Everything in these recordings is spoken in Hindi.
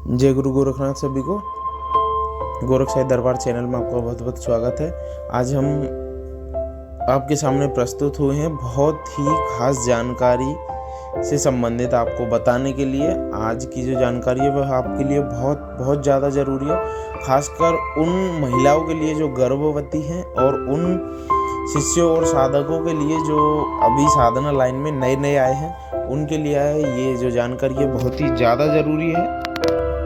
जय गुरु गोरखनाथ सभी को। गोरख साई दरबार चैनल में आपका बहुत बहुत स्वागत है। आज हम आपके सामने प्रस्तुत हुए हैं बहुत ही खास जानकारी से संबंधित आपको बताने के लिए। आज की जो जानकारी है वह आपके लिए बहुत बहुत ज़्यादा ज़रूरी है, खासकर उन महिलाओं के लिए जो गर्भवती हैं और उन शिष्यों और साधकों के लिए जो अभी साधना लाइन में नए नए आए हैं, उनके लिए ये जो जानकारी है बहुत ही ज़्यादा ज़रूरी है।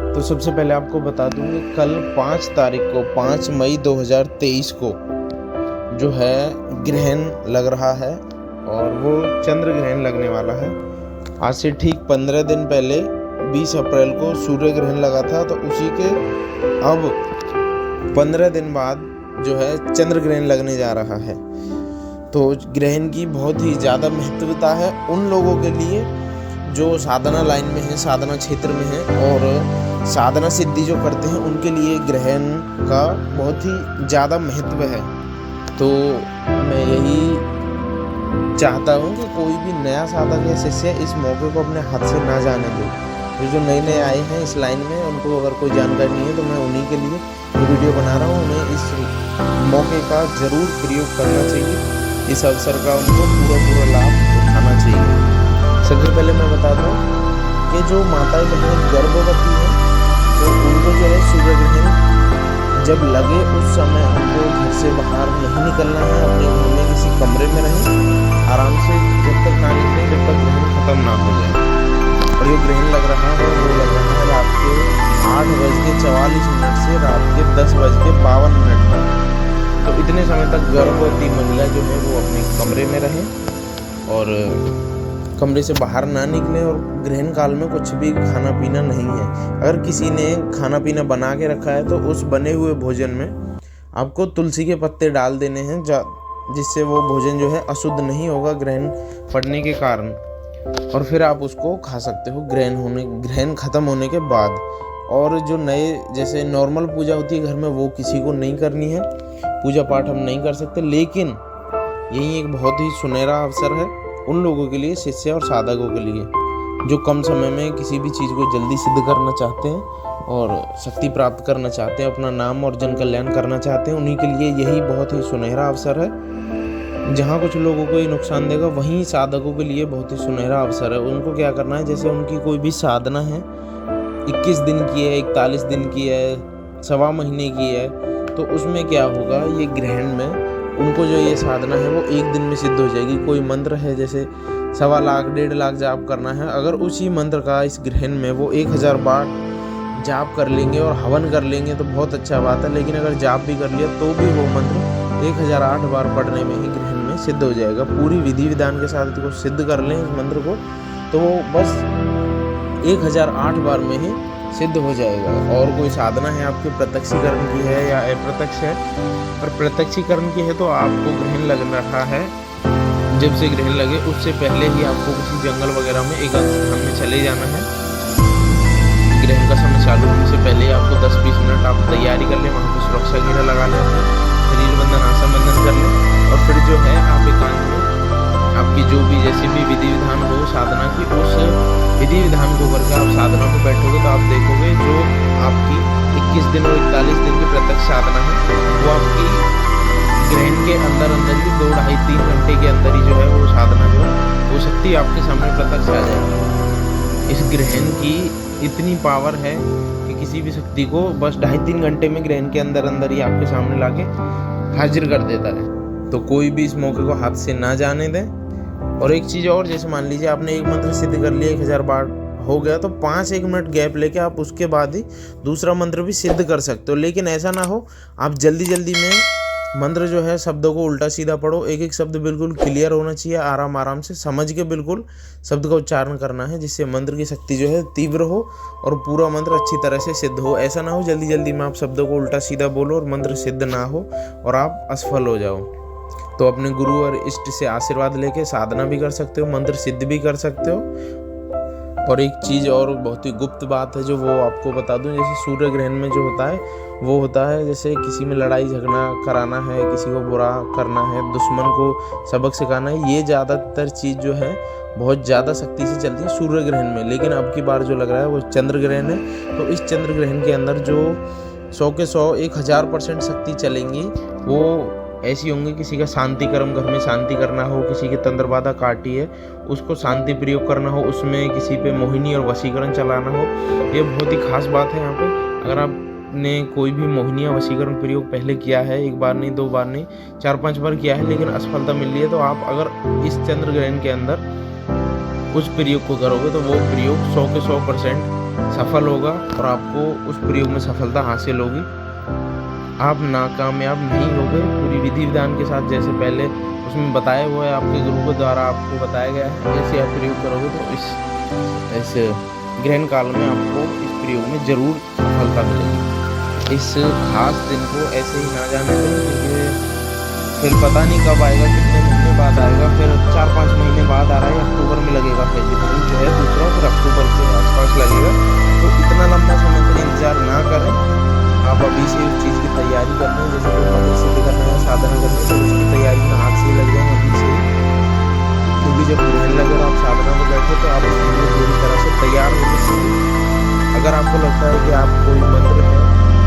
तो सबसे पहले आपको बता दूं कि कल 5 तारीख को 5 मई 2023 को जो है ग्रहण लग रहा है और वो चंद्र ग्रहण लगने वाला है। आज से ठीक 15 दिन पहले 20 अप्रैल को सूर्य ग्रहण लगा था, तो उसी के अब 15 दिन बाद जो है चंद्र ग्रहण लगने जा रहा है। तो ग्रहण की बहुत ही ज़्यादा महत्वता है उन लोगों के लिए जो साधना लाइन में है, साधना क्षेत्र में है और साधना सिद्धि जो करते हैं, उनके लिए ग्रहण का बहुत ही ज़्यादा महत्व है। तो मैं यही चाहता हूँ कि कोई भी नया साधक या शिष्य इस मौके को अपने हाथ से ना जाने दे। जो नए नए आए हैं इस लाइन में, उनको अगर कोई जानकारी नहीं है तो मैं उन्हीं के लिए ये वीडियो बना रहा हूँ। उन्हें इस मौके का ज़रूर प्रयोग करना चाहिए, इस अवसर का उनको पूरा लाभ उठाना चाहिए। सबसे पहले मैं बता दूं कि जो माताएं बहनें गर्भवती हैं तो उनको जो है सूर्य ग्रहण जब लगे उस समय उनको घर से बाहर नहीं निकलना है, अपने घर में किसी कमरे में रहें आराम से, जब तक ना निकलें जब तक ग्रहण खत्म ना हो जाए। और ये ग्रहण लग रहा है वो लग रहा है रात के 8:44 से रात के 10:52 तक। तो इतने समय तक गर्भवती महिला जो है वो अपने कमरे में रहे और कमरे से बाहर ना निकले। और ग्रहण काल में कुछ भी खाना पीना नहीं है। अगर किसी ने खाना पीना बना के रखा है तो उस बने हुए भोजन में आपको तुलसी के पत्ते डाल देने हैं, जिससे वो भोजन जो है अशुद्ध नहीं होगा ग्रहण पड़ने के कारण, और फिर आप उसको खा सकते हो ग्रहण खत्म होने के बाद। और जो नए जैसे नॉर्मल पूजा होती है घर में, वो किसी को नहीं करनी है, पूजा पाठ हम नहीं कर सकते। लेकिन यही एक बहुत ही सुनहरा अवसर है उन लोगों के लिए, शिष्य और साधकों के लिए, जो कम समय में किसी भी चीज़ को जल्दी सिद्ध करना चाहते हैं और शक्ति प्राप्त करना चाहते हैं, अपना नाम और जन कल्याण करना चाहते हैं। उन्हीं के लिए यही बहुत ही सुनहरा अवसर है। जहाँ कुछ लोगों को ये नुकसान देगा, वहीं साधकों के लिए बहुत ही सुनहरा अवसर है। उनको क्या करना है, जैसे उनकी कोई भी साधना है 21 दिन की है, 41 दिन की है, 1.25 महीने की है, तो उसमें क्या होगा, ये ग्रहण में उनको जो ये साधना है वो 1 दिन में सिद्ध हो जाएगी। कोई मंत्र है जैसे 1.25 लाख 1.5 लाख जाप करना है, अगर उसी मंत्र का इस ग्रहण में वो 1000 बार जाप कर लेंगे और हवन कर लेंगे तो बहुत अच्छा बात है। लेकिन अगर जाप भी कर लिया तो भी वो मंत्र 1008 बार पढ़ने में ही ग्रहण में सिद्ध हो जाएगा। पूरी विधि विधान के साथ इसको सिद्ध कर लें इस मंत्र को, तो वो बस 1008 बार में ही सिद्ध हो जाएगा। और कोई साधना है आपके प्रत्यक्षीकरण की है या अप्रत्यक्ष है, और प्रत्यक्षीकरण की है तो आपको ग्रहण लग रहा है, जब से ग्रहण लगे उससे पहले ही आपको किसी जंगल वगैरह में एकांत स्थान में चले जाना है। ग्रहण का समय चालू होने से पहले आपको 10-20 मिनट आप तैयारी कर लें, वहाँ पर सुरक्षा घेरा लगा लें, शरीर बंधन आसन बंधन कर लें, और फिर जो है आप एकांत में आपकी जो भी जैसे भी विधि विधान हो साधना की, उस विधि विधान को करके आप साधना में बैठोगे तो आप देखोगे जो आपकी 21 दिन और 41 दिन की प्रत्यक्ष साधना है वो आपकी ग्रहण के अंदर ही 2, 2.5, 3 घंटे के अंदर ही जो है वो साधना जो वो शक्ति आपके सामने प्रत्यक्ष आ जाएगी। इस ग्रहण की इतनी पावर है कि किसी भी शक्ति को बस 2.5-3 घंटे में ग्रहण के अंदर ही आपके सामने लाके हाजिर कर देता है। तो कोई भी इस मौके को हाथ से ना जाने दें। और एक चीज़ और, जैसे मान लीजिए आपने एक मंत्र सिद्ध कर लिया 1000 बार हो गया, तो 5-1 मिनट गैप लेके आप उसके बाद ही दूसरा मंत्र भी सिद्ध कर सकते हो। लेकिन ऐसा ना हो आप जल्दी में मंत्र जो है शब्दों को उल्टा सीधा पढ़ो। एक शब्द बिल्कुल क्लियर होना चाहिए, आराम से समझ के बिल्कुल शब्द का उच्चारण करना है, जिससे मंत्र की शक्ति जो है तीव्र हो और पूरा मंत्र अच्छी तरह से सिद्ध हो। ऐसा ना हो जल्दी में आप शब्दों को उल्टा सीधा बोलो और मंत्र सिद्ध ना हो और आप असफल हो जाओ। तो अपने गुरु और इष्ट से आशीर्वाद लेके साधना भी कर सकते हो, मंत्र सिद्ध भी कर सकते हो। और एक चीज़ और बहुत ही गुप्त बात है जो वो आपको बता दूं, जैसे सूर्य ग्रहण में जो होता है वो होता है जैसे किसी में लड़ाई झगड़ा कराना है, किसी को बुरा करना है, दुश्मन को सबक सिखाना है। ये ज़्यादातर चीज़ जो है बहुत ज़्यादा शक्ति से चलती है सूर्य ग्रहण में, लेकिन अब की बार जो लग रहा है वो चंद्र ग्रहण है। तो इस चंद्र ग्रहण के अंदर जो 100 के 100 1000% शक्ति चलेंगी वो ऐसी होंगी, किसी का शांति कर्म घर में शांति करना हो, किसी की तंत्र बाधा काटी है उसको शांति प्रयोग करना हो, उसमें किसी पे मोहिनी और वशीकरण चलाना हो। ये बहुत ही खास बात है यहाँ पे। अगर आपने कोई भी मोहिनी या वशीकरण प्रयोग पहले किया है, एक बार नहीं, 2 बार नहीं, 4-5 बार किया है, लेकिन असफलता मिल रही है, तो आप अगर इस चंद्र ग्रहण के अंदर उस प्रयोग को करोगे तो वो प्रयोग 100 के 100% सफल होगा और आपको उस प्रयोग में सफलता हासिल होगी। आप नाकामयाब नहीं होगे। पूरी विधि विधान के साथ जैसे पहले उसमें बताया हुआ है, आपके गुरु के द्वारा आपको बताया गया है, ऐसे आप प्रयोग करोगे तो इस ग्रहण काल में आपको इस प्रयोग में जरूर सफलता मिलेगी। इस खास दिन को ऐसे ही ना जाने दें, क्योंकि फिर पता नहीं कब आएगा, कितने महीने बाद आएगा, फिर 4-5 महीने बाद आ रहा है, अक्टूबर में लगेगा फिर जो है दूसरा, फिर अक्टूबर के आसपास लगेगा। तो इतना लंबा समय तक इंतजार ना करें, आप अभी से उस चीज़ की तैयारी कर लें। जैसे कोई मंत्र सिद्ध करना है, साधना करनी है, तो उसकी तैयारी में हाथ से लग जाएं अभी से, क्योंकि जब ग्रहण लगे और आप साधना में बैठे तो आप उसके लिए पूरी तरह से तैयार हो सकते हैं। अगर आपको लगता है कि आप कोई मंत्र है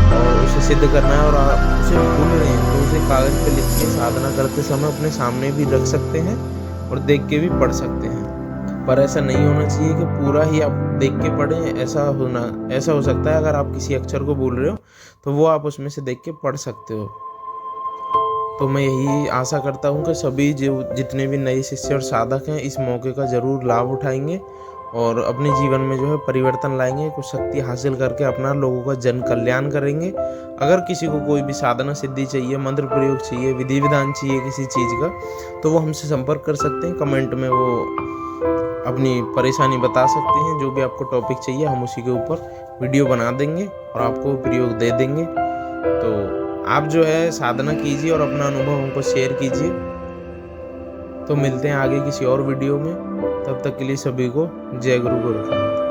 और उसे सिद्ध करना है और आप उसे भूल रहे हैं, तो उसे कागज़ पे लिख के साधना करते समय अपने सामने भी रख सकते हैं और देख के भी पढ़ सकते हैं। पर ऐसा नहीं होना चाहिए कि पूरा ही आप देख के पढ़ें। ऐसा हो सकता है अगर आप किसी अक्षर को भूल रहे हो तो वो आप उसमें से देख के पढ़ सकते हो। तो मैं यही आशा करता हूँ कि सभी जो जितने भी नए शिष्य और साधक हैं इस मौके का ज़रूर लाभ उठाएंगे और अपने जीवन में जो है परिवर्तन लाएंगे, कुछ शक्ति हासिल करके अपना लोगों का जन कल्याण करेंगे। अगर किसी को कोई भी साधना सिद्धि चाहिए, मंत्र प्रयोग चाहिए, विधि विधान चाहिए किसी चीज़ का, तो वो हमसे संपर्क कर सकते हैं। कमेंट में वो अपनी परेशानी बता सकते हैं। जो भी आपको टॉपिक चाहिए हम उसी के ऊपर वीडियो बना देंगे और आपको प्रयोग दे देंगे। तो आप जो है साधना कीजिए और अपना अनुभव हमको शेयर कीजिए। तो मिलते हैं आगे किसी और वीडियो में, तब तक के लिए सभी को जय गुरु गोरखनाथ।